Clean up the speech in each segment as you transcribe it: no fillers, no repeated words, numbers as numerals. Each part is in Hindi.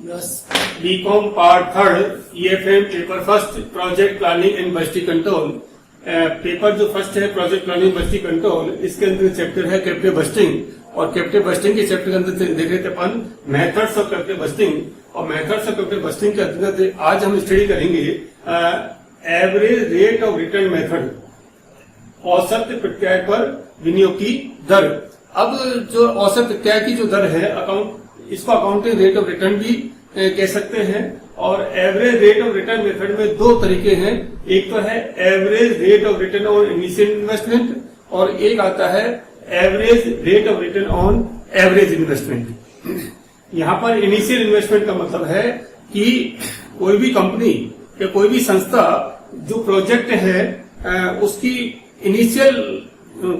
BCom part third EFM paper first project planning and budgeting control. Paper जो फर्स्ट है प्रोजेक्ट प्लानिंग बजटिंग कंट्रोल, इसके अंदर चैप्टर है कैपिटल बजटिंग। और कैपिटल बजटिंग के चैप्टर के अंदर देख रहे थे अपन मेथड्स ऑफ कैपिटल बजटिंग। और मेथड्स ऑफ कैपिटल बजटिंग के अंतर्गत आज हम स्टडी करेंगे average rate of return method, औसत प्रत्यय पर विनियोग की दर। अब जो औसत प्रत्यय की जो दर है इसको अकाउंटिंग रेट ऑफ रिटर्न भी कह सकते हैं। और average rate of return method में दो तरीके हैं, एक तो है average rate of return on initial investment और एक आता है average rate of return on average investment. यहाँ पर इनिशियल इन्वेस्टमेंट का मतलब है कि कोई भी कंपनी या कोई भी संस्था जो प्रोजेक्ट है उसकी इनिशियल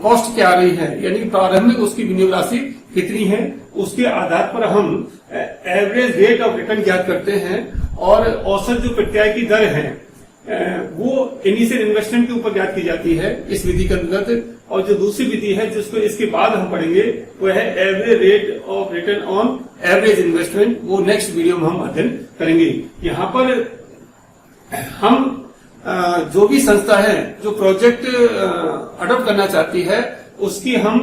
कॉस्ट क्या आ रही है, यानी प्रारंभिक उसकी विनियोग राशि कितनी है, उसके आधार पर हम एवरेज रेट ऑफ रिटर्न ज्ञात करते हैं। और औसत जो प्रत्यय की दर है वो इनिशियल इन्वेस्टमेंट के ऊपर ज्ञात की जाती है इस विधि के अंतर्गत। और जो दूसरी विधि है जिसको इसके बाद हम पढ़ेंगे वो है average rate of return on average investment. वो नेक्स्ट वीडियो में हम अध्ययन करेंगे। यहाँ पर हम जो भी संस्था है जो प्रोजेक्ट अडॉप्ट करना चाहती है उसकी हम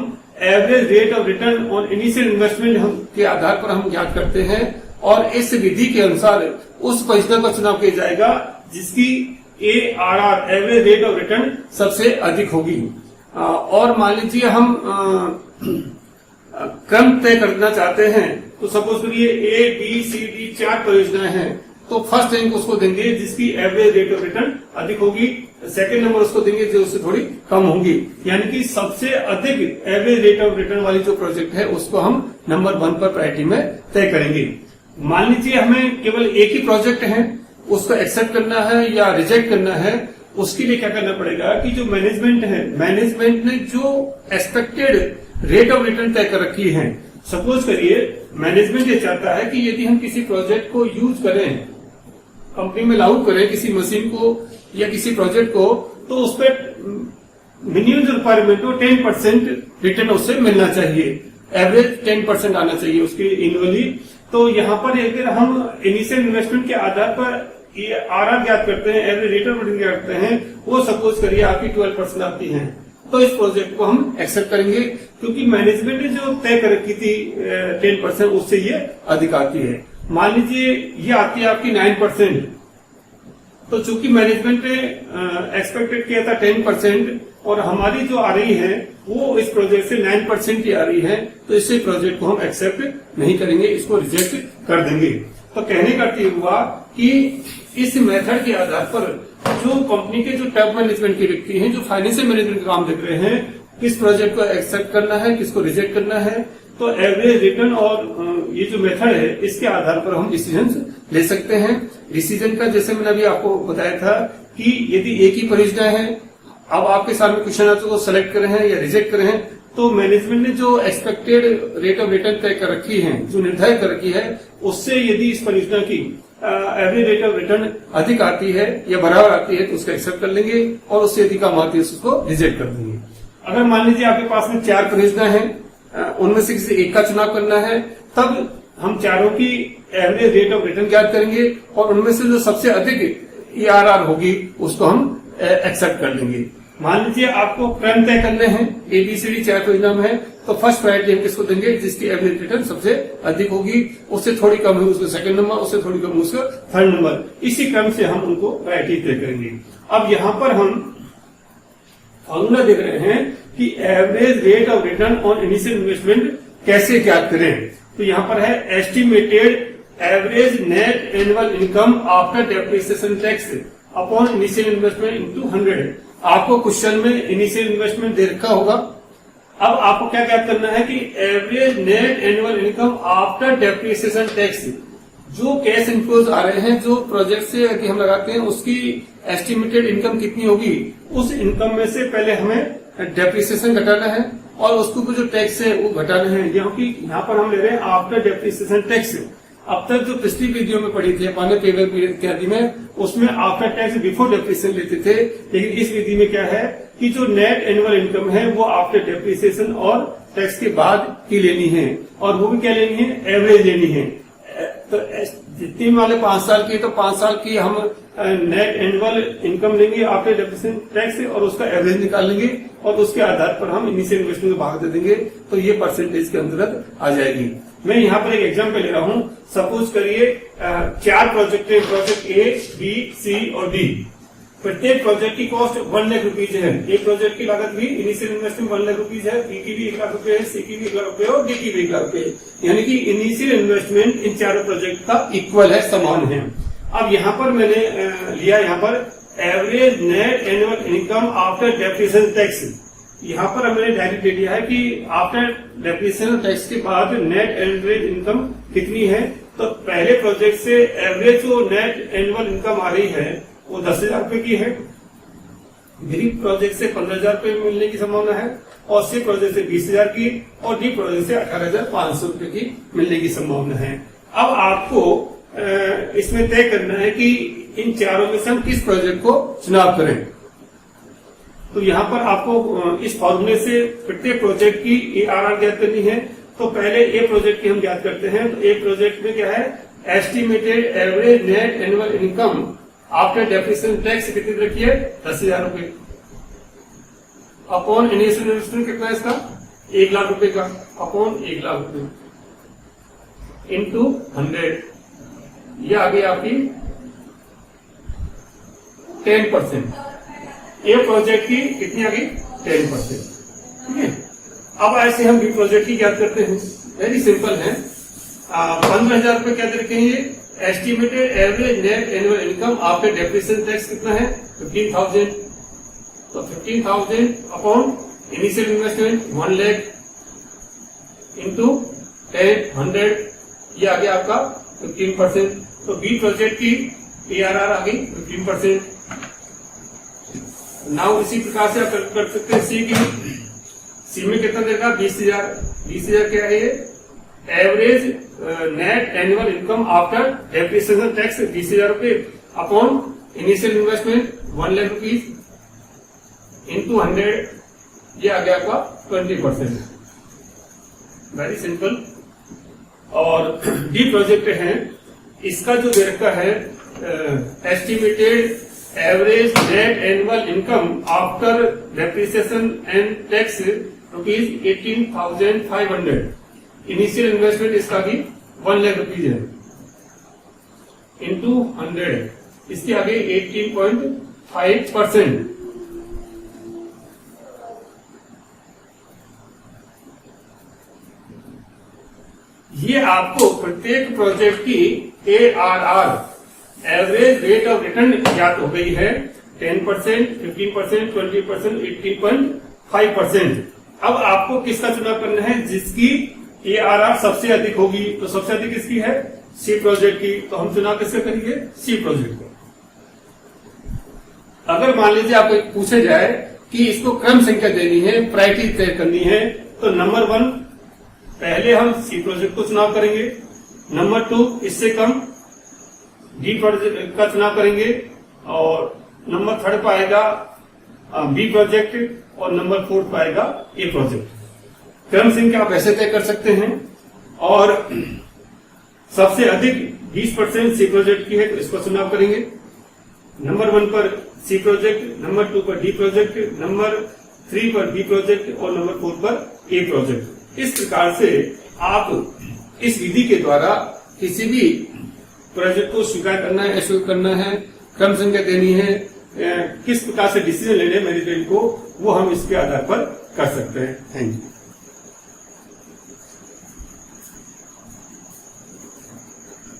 average rate of return on initial investment के आधार पर हम ज्ञात करते हैं। और इस विधि के अनुसार उस परियोजना का चुनाव किया जाएगा जिसकी ARR average rate of return सबसे अधिक होगी। और मान लीजिए हम क्रम तय करना चाहते हैं, तो सपोज करिए ABCD 4 परियोजनाएं हैं, तो फर्स्ट रैंक उसको देंगे जिसकी एवरेज रेट ऑफ रिटर्न अधिक होगी, सेकंड नंबर उसको देंगे जो उससे थोड़ी कम होगी। यानी कि सबसे अधिक एवरेज रेट ऑफ रिटर्न वाली जो प्रोजेक्ट है उसको हम नंबर 1 पर प्रायोरिटी में तय करेंगे। मान लीजिए हमें केवल एक ही प्रोजेक्ट है, उसको एक्सेप्ट करना है या रिजेक्ट करना है, उसके लिए क्या करना पड़ेगा कि जो मैनेजमेंट है, मैनेजमेंट ने जो एक्सपेक्टेड रेट ऑफ रिटर्न तय कर रखी है, सपोज करिए मैनेजमेंट ये चाहता है कि यदि हम किसी प्रोजेक्ट को यूज करें, कंपनी में लागू करें किसी मशीन को या किसी प्रोजेक्ट को, तो उस पर मिनिमम जो रिक्वायरमेंट हो 10% रिटर्न उससे मिलना चाहिए, एवरेज 10% आना चाहिए उसके एनुअली। तो यहाँ पर अगर हम इनिशियल इन्वेस्टमेंट के आधार पर ARR ज्ञात करते हैं, एवरेज रेट ऑफ रिटर्न ज्ञात करते हैं, वो सपोज करिए आपकी 12% आती है, तो इस प्रोजेक्ट को हम एक्सेप्ट करेंगे क्योंकि मैनेजमेंट ने जो तय कर रखी थी 10%, उससे ये अधिक आती है। मान लीजिए ये आती है आपकी 9%, तो चूंकि मैनेजमेंट ने एक्सपेक्टेड किया था 10% और हमारी जो आ रही है वो इस प्रोजेक्ट से 9% की आ रही है, तो इस प्रोजेक्ट को हम एक्सेप्ट नहीं करेंगे, इसको रिजेक्ट कर देंगे। तो कहने का अर्थ हुआ कि इस मेथड के आधार पर जो कंपनी के जो टॉप मैनेजमेंट के व्यक्ति हैं, जो फाइनेंशियल मैनेजमेंट का काम देख रहे हैं, किस प्रोजेक्ट को एक्सेप्ट करना है, किसको रिजेक्ट करना है, तो एवरेज रिटर्न और ये जो मेथड है इसके आधार पर हम डिसीजन ले सकते हैं। डिसीजन का जैसे मैंने अभी आपको बताया था कि यदि एक ही परियोजना है, अब आपके सामने क्वेश्चन आता है तो सेलेक्ट करें हैं या रिजेक्ट करें हैं, तो मैनेजमेंट ने जो एक्सपेक्टेड रेट ऑफ रिटर्न तय कर रखी है, जो निर्धारित कर रखी है, उससे यदि इस परियोजना की एवरेज रेट ऑफ रिटर्न अधिक आती है या बराबर आती है तो उसको एक्सेप्ट कर लेंगे, और उससे अधिक कम आती है उसको रिजेक्ट कर देंगे। अगर मान लीजिए आपके पास में 4 परियोजना है, उनमें से किसी एक का चुनाव करना है, तब हम चारों की एवरेज रेट ऑफ रिटर्न ज्ञात करेंगे और उनमें से जो सबसे अधिक ARR होगी उसको हम एक्सेप्ट कर लेंगे। मान लीजिए आपको क्रम तय करने हैं, ABCD 4 परियोजना में है, तो फर्स्ट प्रायोरिटी हम किसको देंगे जिसकी एवरेज रिटर्न सबसे अधिक होगी, उससे थोड़ी कम होगी उसका सेकंड नंबर, उससे थोड़ी कम उसका थर्ड नंबर, इसी क्रम से हम उनको प्रायोरिटी तय करेंगे। अब यहाँ पर हम फॉर्मूला देख रहे हैं कि average rate of return on initial investment कैसे ज्ञात करें। तो यहाँ पर है estimated average net annual income after depreciation tax upon initial investment into 100। आपको क्वेश्चन में इनिशियल इन्वेस्टमेंट दे रखा होगा। अब आपको क्या ज्ञात करना है कि average net annual income after depreciation tax, जो कैश इनफ्लोज आ रहे हैं जो प्रोजेक्ट से यदि हम लगाते हैं उसकी एस्टिमेटेड इनकम कितनी होगी, उस इनकम में से पहले हमें डेप्रिसिएशन घटाना है और उसके ऊपर जो टैक्स है वो घटाना है। यहाँ पर हम ले रहे हैं आफ्टर डेप्रिसिएशन टैक्स। अब तक जो पिछली वीडियो में पढ़ी थी अपन ने पेपर पीरियड इत्यादि में, उसमें आफ्टर टैक्स बिफोर डेप्रिसिएशन लेते थे, लेकिन इस विधि में क्या है कि जो नेट एनुअल इनकम है वो आफ्टर डेप्रिसिएशन और टैक्स के बाद की लेनी है, और वो भी क्या लेनी है, एवरेज लेनी है। तो जितनी वाले 5 साल की, तो 5 साल की हम नेट एनुअल इनकम लेंगे आफ्टर डेप्रिसिएशन टैक्स और उसका एवरेज निकाल लेंगे और उसके आधार पर हम इनिशियल इन्वेस्टमेंट को भाग दे देंगे, तो ये परसेंटेज के अंतर्गत आ जाएगी। मैं यहाँ पर एक एग्जाम्पल ले रहा हूँ। सपोज करिए 4 प्रोजेक्ट है, प्रोजेक्ट ए, बी, सी और डी। प्रत्येक प्रोजेक्ट की कॉस्ट 1 लाख रुपीज है। एक प्रोजेक्ट की लागत भी इनिशियल इन्वेस्टमेंट 1 लाख रुपीज है, बी की भी 1 लाख रुपए है, सी की भी 1 लाख रुपए और डी की भी 1 लाख रुपए, यानी कि इनिशियल इन्वेस्टमेंट इन चारों प्रोजेक्ट का इक्वल है, समान है। अब यहाँ पर मैंने लिया यहाँ पर average net annual income after depreciation tax. यहाँ पर मैंने डायरेक्ट ले लिया है कि आफ्टर डेप्रिसिएशन टैक्स के बाद नेट एवरेज इनकम कितनी है। तो पहले प्रोजेक्ट से एवरेज जो नेट एनुअल इनकम आ रही है वो 10,000 रुपए की है। बी प्रोजेक्ट से 15,000 रुपए मिलने की संभावना है और सी प्रोजेक्ट से 20,000 की और डी प्रोजेक्ट से 18,500 रुपए की मिलने की संभावना है। अब आपको इसमें तय करना है कि इन चारों में से हम किस प्रोजेक्ट को चुनाव करें। तो यहाँ पर आपको इस फॉर्मूले से प्रत्येक प्रोजेक्ट की ARR ज्ञात करनी है। तो पहले ए प्रोजेक्ट की हम ज्ञात करते हैं। तो ए प्रोजेक्ट में क्या है, estimated average net annual income after depreciation tax कितनी रखी है, 10,000 रुपए अपॉन इनिशियल इन्वेस्टमेंट कितना है इसका, 1 लाख रुपए का अपॉन 1 लाख रुपए इंटू 100, ये आ गई आपकी 10%। ए प्रोजेक्ट की कितनी आ गई, 10%। ठीक है। अब ऐसे हम बी प्रोजेक्ट की ज्ञात करते हैं। वेरी सिंपल है। 15,000 रुपए क्या दे रखे हैं ये, estimated average net annual income after depreciation tax कितना है, 15,000। तो 15,000 upon initial investment 1 lakh into 100, ये आ गया आपका 15%। तो बी प्रोजेक्ट की ARR आ गई 15%। नाउ इसी प्रकार से आप कर सकते हैं सी की। सी में कितना देगा, 20,000। 20,000 क्या है ये, average net annual income after depreciation tax 20,000 रुपए upon initial investment 1 lakh rupees into 100, ये आ गया आपका 20%। Very simple. और डी प्रोजेक्ट है, इसका जो दे रखा है estimated average net annual income after depreciation and tax rupees 18,500। Initial investment इसका भी 1 लाख रुपीज है इंटू 100, इसके आगे 18.5%। ये आपको प्रत्येक प्रोजेक्ट की ARR average rate of return ज्ञात हो गई है, 10%, 15%, 20%, 18.5%। अब आपको किसका चुनाव करना है, जिसकी ARR सबसे अधिक होगी। तो सबसे अधिक किसकी है, सी प्रोजेक्ट की। तो हम चुनाव किससे करेंगे, सी प्रोजेक्ट को। अगर मान लीजिए आपको पूछे जाए कि इसको क्रम संख्या देनी है, प्रायोरिटी तय करनी है, तो नंबर 1 पहले हम सी प्रोजेक्ट को चुनाव करेंगे, नंबर 2 इससे कम डी प्रोजेक्ट का चुनाव करेंगे और नंबर 3 पाएगा बी प्रोजेक्ट और नंबर 4 पाएगा ए प्रोजेक्ट। क्रम संख्या आप ऐसे तय कर सकते हैं। और सबसे अधिक 20% सी प्रोजेक्ट की है, तो इसको चुनाव करेंगे। नंबर 1 पर सी प्रोजेक्ट, नंबर 2 पर डी प्रोजेक्ट, नंबर 3 पर बी प्रोजेक्ट और नंबर 4 पर ए प्रोजेक्ट। इस प्रकार से आप इस विधि के द्वारा किसी भी प्रोजेक्ट को स्वीकार करना है, अस्वीकार करना है, क्रम संख्या देनी है, किस प्रकार से डिसीजन लेने मैनेजमेंट को, वो हम इसके आधार पर कर सकते हैं। Thank you.